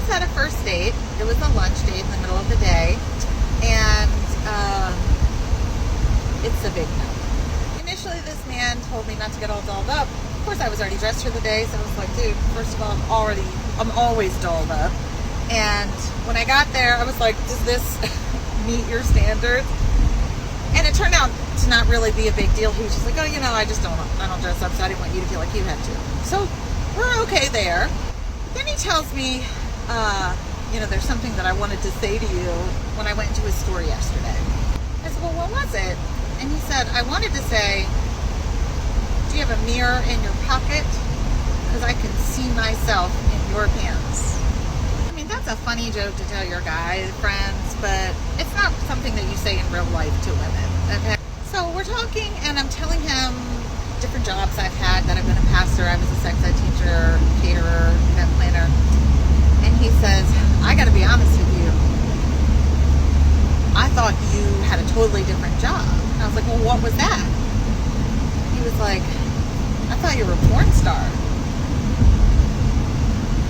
just had a first date. It was a lunch date in the middle of the day, and it's a big no. Initially, this man told me not to get all dolled up. Of course, I was already dressed for the day, so I was like, dude, first of all, I'm always dolled up. And when I got there, I was like, does this meet your standards? And it turned out to not really be a big deal. He was just like, oh, I don't dress up, so I didn't want you to feel like you had to. So we're okay there. Then he tells me, there's something that I wanted to say to you when I went into his store yesterday. I said, well, what was it? And he said, I wanted to say, do you have a mirror in your pocket? Because I can see myself in your pants. I mean, that's a funny joke to tell your guy friends, but it's not something that you say in real life to women, okay? So we're talking, and I'm telling him different jobs I've had, that I've been a pastor, I was a sex ed teacher, caterer, event planner. And he says, I gotta be honest with you, I thought you had a totally different job. And I was like, well, what was that? He was like, I thought you were a porn star.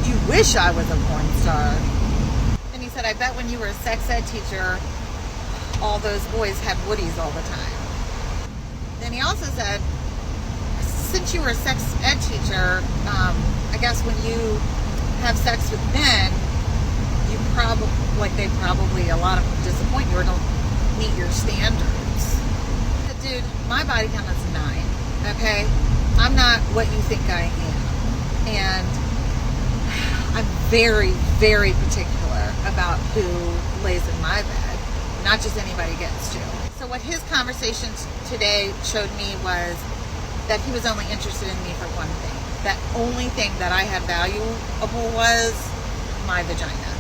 You wish I was a porn star. And he said, I bet when you were a sex ed teacher, all those boys had woodies all the time. Then he also said, since you were a sex ed teacher, I guess when you have sex with men, a lot of them disappoint you or don't meet your standards. But dude, my body count is 9, okay? I'm not what you think I am. And I'm very, very particular about who lays in my bed, not just anybody gets to. So what his conversation today showed me was that he was only interested in me for one thing. That only thing that I had valuable was my vagina.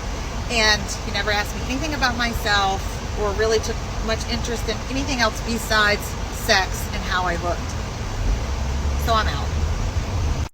And he never asked me anything about myself or really took much interest in anything else besides sex and how I looked. So I'm out.